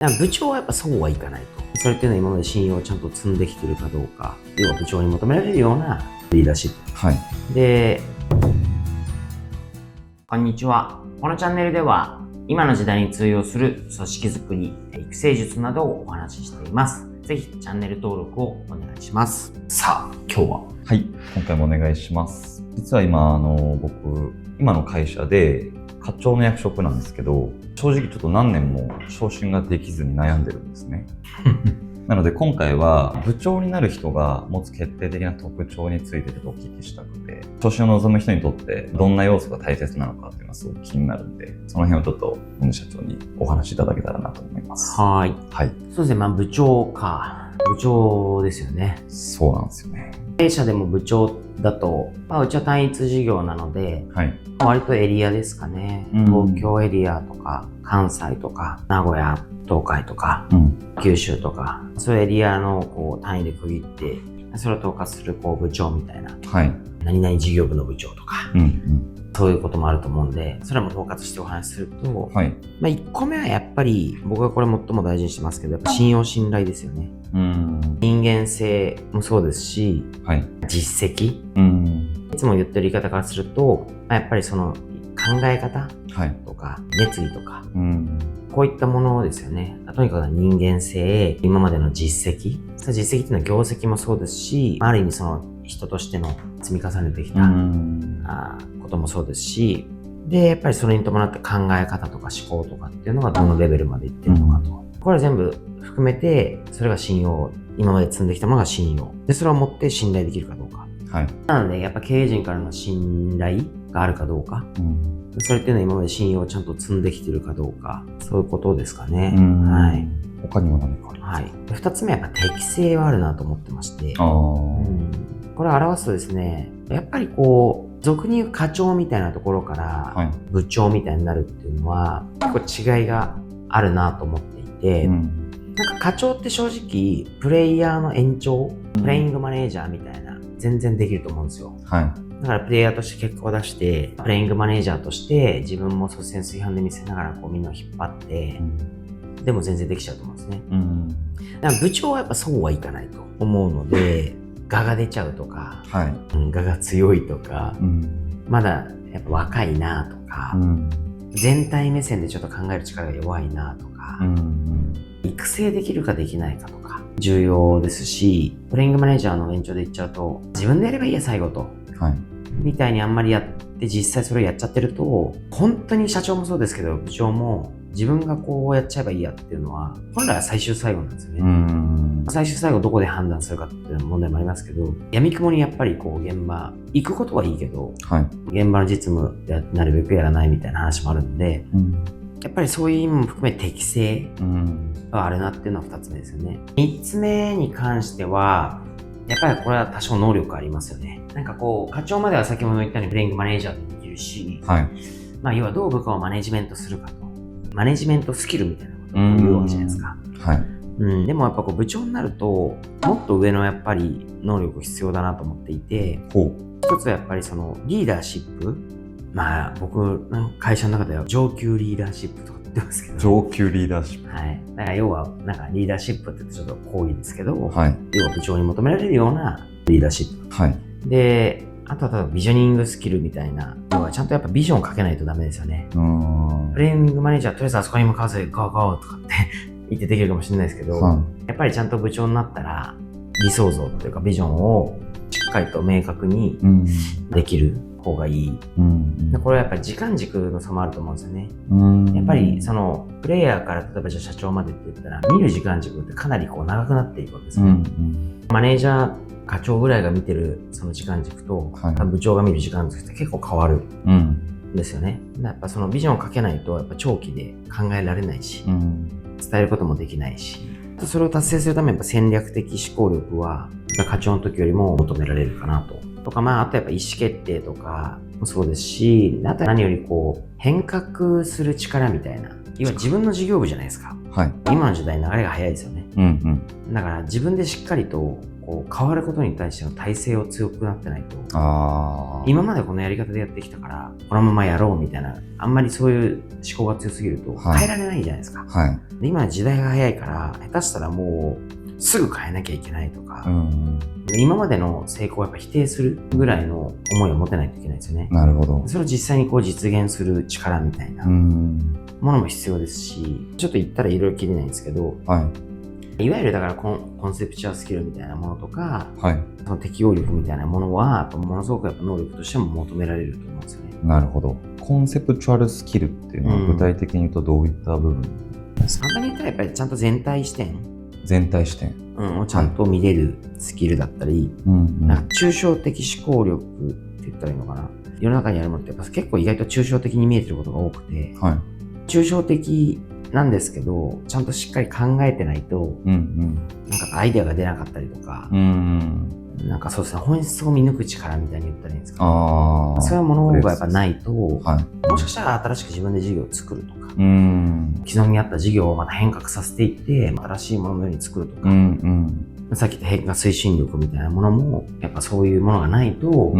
だから部長はやっぱそうはいかないと。それっていうのは今まで信用をちゃんと積んできてるかどうか。要は部長に求められるようなリーダーシップ。はい。で、こんにちは。このチャンネルでは今の時代に通用する組織づくり、育成術などをお話ししています。ぜひチャンネル登録をお願いします。さあ、今日は。はい。今回もお願いします。実は今、僕、今の会社で課長の役職なんですけど、正直ちょっと何年も昇進ができずに悩んでるんですね。なので今回は部長になる人が持つ決定的な特徴についてちょっとお聞きしたくて、昇進を望む人にとってどんな要素が大切なのかっていうのはすごく気になるんで、その辺をちょっと本社長にお話しいただけたらなと思います。はい。はい。そうですね。部長か。部長ですよね。そうなんですよね。弊社でも部長だと、うちは単一事業なので、はい。割とエリアですかね。東京エリアとか、関西とか、名古屋、東海とか、九州とか、そういうエリアの単位で区切って、それを統括する部長みたいな、はい。何々事業部の部長とか、そういうこともあると思うんで、それも統括してお話しすると、はい。1個目はやっぱり、僕はこれ最も大事にしてますけど、やっぱ信用信頼ですよね。人間性もそうですし、はい、実績、いつも言ってる言い方からすると、やっぱりその考え方とか、熱意とか、こういったものですよね。とにかく人間性、今までの実績。その実績っていうのは業績もそうですし、ある意味その人としての積み重ねてきたこともそうですし、で、やっぱりそれに伴って考え方とか思考とかっていうのがどのレベルまでいってるのかと。これ全部含めて、それが信用、今まで積んできたものが信用。で、それを持って信頼できるかどうか。はい。なので、やっぱ経営陣からの信頼があるかどうか。それっていうのは今まで信用をちゃんと積んできてるかどうか。そういうことですかね。はい。他にも何かありますか？はい。二つ目はやっぱ適性はあるなと思ってまして。これを表すとですね、やっぱり俗に言う課長みたいなところから部長みたいになるっていうのは結構違いがあるなと思っていて、なんか課長って正直プレイヤーの延長、プレイングマネージャーみたいな全然できると思うんですよ。はい。だからプレイヤーとして結果を出して、プレイングマネージャーとして自分も率先垂範で見せながらみんなを引っ張って、でも全然できちゃうと思うんですね。だから部長はやっぱそうはいかないと思うので、我が出ちゃうとか、我が強いとか、まだやっぱ若いなとか、全体目線でちょっと考える力が弱いなとか、育成できるかできないかとか重要ですし、プレイングマネージャーの延長で言っちゃうと、自分でやればいいや最後と、みたいにあんまりやって実際それをやっちゃってると、本当に社長もそうですけど部長も自分がやっちゃえばいいやっていうのは本来は最終最後なんですよね。最終最後どこで判断するかっていう問題もありますけど、闇雲にやっぱり現場行くことはいいけど、現場の実務でなるべくやらないみたいな話もあるんで、やっぱりそういう意味も含め適性があるなっていうのは2つ目ですよね。3つ目に関しては、やっぱりこれは多少能力ありますよね。なんか課長までは先ほど言ったようにプレイングマネージャーってできるし、要はどう部下をマネジメントするかと。マネジメントスキルみたいなことを言うわけじゃないですか。でもやっぱ部長になると、もっと上のやっぱり能力必要だなと思っていて、一つはやっぱりそのリーダーシップ。僕の会社の中では上級リーダーシップとか言ってますけど。上級リーダーシップ。だから要はリーダーシップって言うとちょっと講義ですけど、要は部長に求められるようなリーダーシップ。で、あとは例えばビジョニングスキルみたいな、要はちゃんとやっぱビジョンをかけないとダメですよね。プレイングマネージャーとりあえずあそこに向かわずゴーゴーとかって言ってできるかもしれないですけど、やっぱりちゃんと部長になったら理想像というかビジョンをしっかりと明確にできる方がいい。これはやっぱり時間軸の差もあると思うんですよね。やっぱりそのプレイヤーから例えばじゃあ社長までって言ったら見る時間軸ってかなり長くなっていくわけですね。マネージャー課長ぐらいが見てるその時間軸と、部長が見る時間軸って結構変わるんですよね。やっぱそのビジョンをかけないとやっぱ長期で考えられないし、伝えることもできないし、それを達成するためにやっぱ戦略的思考力は課長の時よりも求められるかなと。とかあとやっぱ意思決定とかもそうですし、あと何より変革する力みたいな。いわゆる自分の事業部じゃないですか。はい。今の時代流れが早いですよね。うんうん。だから自分でしっかりとこう変わることに対しての体制を強くなってないと、今までこのやり方でやってきたからこのままやろうみたいな、あんまりそういう思考が強すぎると変えられないじゃないですか。はい。で今の時代が早いから下手したらもうすぐ変えなきゃいけないとか、で今までの成功をやっぱ否定するぐらいの思いを持てないといけないですよね。なるほど。それを実際にこう実現する力みたいなものも必要ですし、ちょっと言ったらいろいろ切れないんですけど、いわゆるだからコンセプチュアルスキルみたいなものとか、その適応力みたいなものはものすごくやっぱ能力としても求められると思うんですよね。なるほど。コンセプチュアルスキルっていうのは具体的に言うとどういった部分ですか？簡単に言ったらやっぱりちゃんと全体視点をちゃんと見れるスキルだったり、なんか抽象的思考力って言ったらいいのかな。世の中にあるものってやっぱ結構意外と抽象的に見えてることが多くて、抽象的なんですけどちゃんとしっかり考えてないと、なんかアイデアが出なかったりとか、なんかそうですね、本質を見抜く力みたいに言ったらいいんですか、ね、そういうものがやっぱないと、もしかしたら新しく自分で事業を作るとか、既存にあった事業をまた変革させていって新しいもののように作るとか、さっき言った変化推進力みたいなものもやっぱそういうものがないと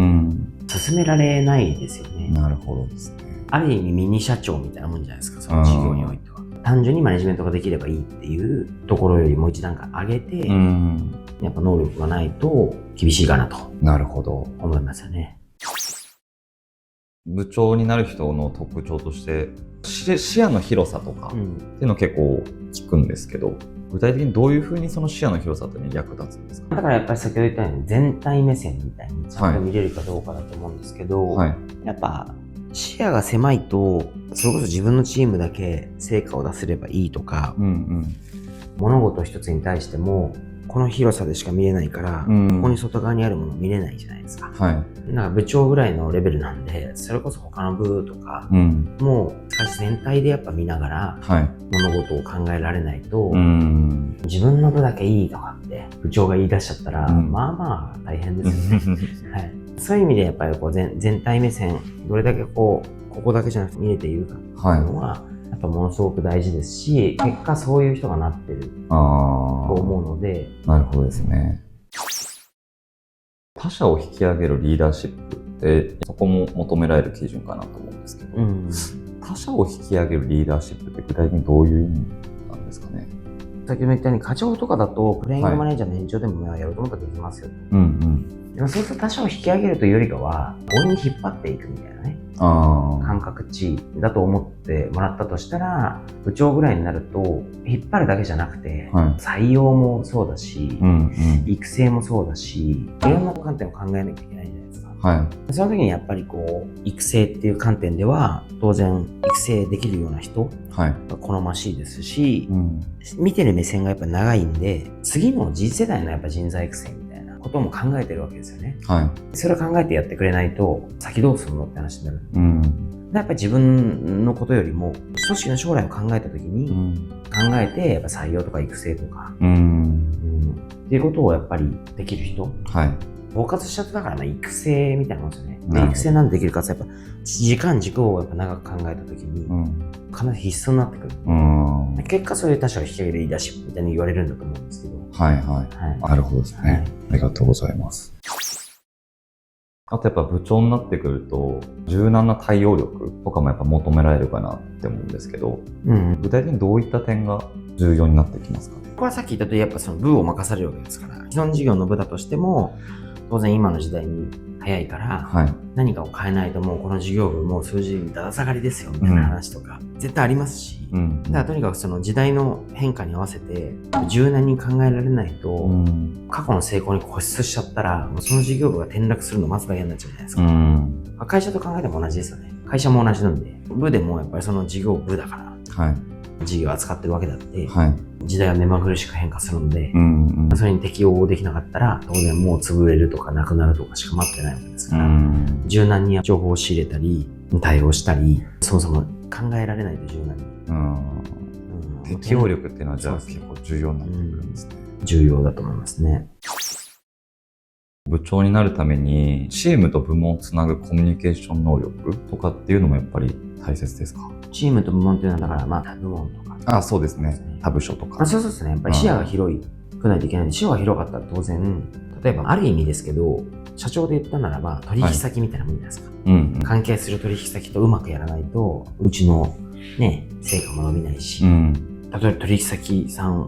進められないですよね。なるほどですね。ある意味ミニ社長みたいなもんじゃないですか、その事業においては。単純にマネジメントができればいいっていうところよりもう一段階上げて、やっぱ能力がないと厳しいかなと。なるほど。思いますよね。部長になる人の特徴として視野の広さとかっていうの結構聞くんですけど、具体的にどういうふうにその視野の広さってに役立つんですか？だからやっぱり先ほど言ったように全体目線みたいにちゃんと見れるかどうかだと思うんですけど、やっぱ視野が狭いとそれこそ自分のチームだけ成果を出せればいいとか、物事一つに対してもこの広さでしか見れないから、ここに外側にあるもの見れないじゃないですか。なんか部長ぐらいのレベルなんで、それこそ他の部とか、もう会社全体でやっぱ見ながら、物事を考えられないと、自分の部だけいいとかって部長が言い出しちゃったら、まあまあ大変ですよね。そういう意味でやっぱりこう全体目線、どれだけここだけじゃなくて見れているかっていうのは、やっぱものすごく大事ですし、結果そういう人がなってると思うので。なるほどですね。他者を引き上げるリーダーシップってそこも求められる基準かなと思うんですけど、他者を引き上げるリーダーシップって具体的にどういう意味なんですかね？先ほど言ったように課長とかだとプレイングマネージャーの延長でもやると思ったらできますよと。でもそうすると他者を引き上げるというよりかは強引に引っ張っていくみたいなね、感覚値だと思ってもらったとしたら、部長ぐらいになると引っ張るだけじゃなくて、採用もそうだし、育成もそうだし、いろんな観点を考えなきゃいけないじゃないですか。その時にやっぱりこう育成っていう観点では当然育成できるような人が好ましいですし、見てる目線がやっぱ長いんで、次の次世代のやっぱ人材育成みたいなことも考えてるわけですよね。それを考えてやってくれないと先どうするのって話になる。やっぱり自分のことよりも組織の将来を考えた時に考えてやっぱ採用とか育成とかっていうことをやっぱりできる人、包括しちゃってだから育成みたいなもんですよね。で育成なんでできるかってやっぱ時間軸をやっぱ長く考えた時にかなり必須になってくる。結果そういう他者を引き上げるリーダーシップみたいに言われるんだと思うんですけど。なるほどですね。ありがとうございます。あとやっぱ部長になってくると柔軟な対応力とかもやっぱ求められるかなって思うんですけど、具体的にどういった点が重要になってきますかね？これはさっき言ったとおりやっぱその部を任されるわけですから、既存事業の部だとしても当然今の時代に早いから、何かを変えないともうこの事業部もう数字だだ下がりですよみたいな話とか、絶対ありますし、だからとにかくその時代の変化に合わせて柔軟に考えられないと、過去の成功に固執しちゃったらその事業部が転落するの待つだけになっちゃうじゃないですか。会社と考えても同じですよね。会社も同じなんで、部でもやっぱりその事業部だから、事業を扱ってるわけだって、時代は目まぐるしく変化するので、それに適応できなかったら当然もう潰れるとかなくなるとかしか待ってないわけですから、柔軟に情報を仕入れたり対応したり、そもそも考えられないと柔軟に、適応力っていうのはじゃあ結構重要になってくるんですね。重要だと思いますね。部長になるためにチームと部門をつなぐコミュニケーション能力とかっていうのもやっぱり大切ですか？チームと部門っていうのは、だからまあ他部門とか。あ、そうですね。他部署とか。そうですね。やっぱり視野が広くないといけないんで、視野が広かったら当然、例えばある意味ですけど、社長で言ったならば取引先みたいなもんじゃないですか。関係する取引先とうまくやらないと、うちのね、成果も伸びないし、例えば取引先さん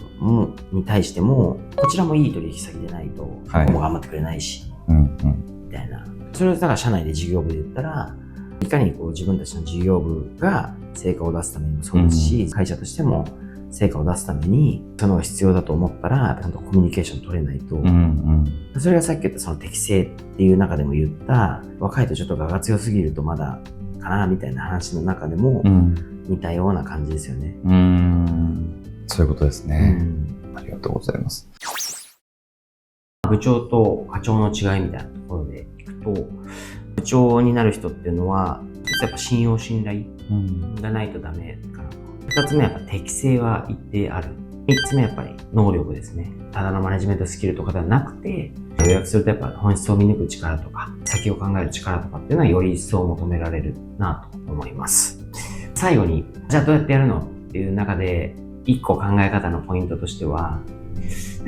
に対しても、こちらもいい取引先でないと、ここも頑張ってくれないし、みたいな。それをだから社内で事業部で言ったら、いかにこう自分たちの事業部が成果を出すためにもそうですし、会社としても成果を出すために、その必要だと思ったら、ちゃんとコミュニケーション取れないと、それがさっき言ったその適性っていう中でも言った、若いとちょっと我が強すぎるとまだかな、みたいな話の中でも、似たような感じですよね。そういうことですね。ありがとうございます。部長と課長の違いみたいなところでいくと、部長になる人っていうのは、やっぱ信用信頼がないとダメかなと。2つ目はやっぱ適性は一定ある。3つ目はやっぱり能力ですね。ただのマネジメントスキルとかではなくて、予約するとやっぱ本質を見抜く力とか、先を考える力とかっていうのはより一層求められるなと思います。最後に、じゃあどうやってやるのっていう中で、1個考え方のポイントとしては、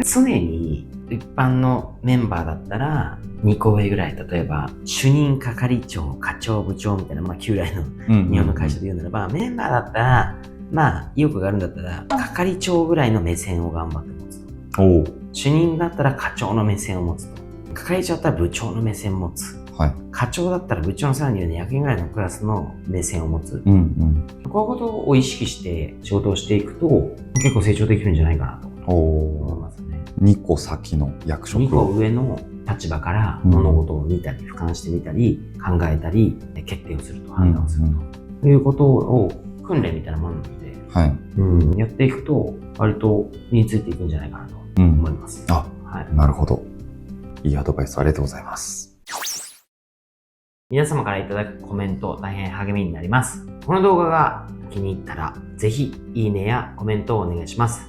常に一般のメンバーだったら2個上ぐらい、例えば主任係長、課長、部長みたいな、まあ旧来の日本の会社で言うならば、メンバーだったら、まあ意欲があるんだったら係長ぐらいの目線を頑張って持つと。主任だったら課長の目線を持つと。係長だったら部長の目線を持つ。課長だったら部長のさらに役員ぐらいのクラスの目線を持つ。こういうことを意識して仕事をしていくと結構成長できるんじゃないかなと思いますね。2個先の役職。2個上の立場から物事を見たり、俯瞰してみたり、考えたり、決定をすると、判断をするということを訓練みたいなものなので、やっていくと割と身についていくんじゃないかなと思います。なるほど。いいアドバイスありがとうございます。皆様からいただくコメント大変励みになります。この動画が気に入ったらぜひいいねやコメントをお願いします。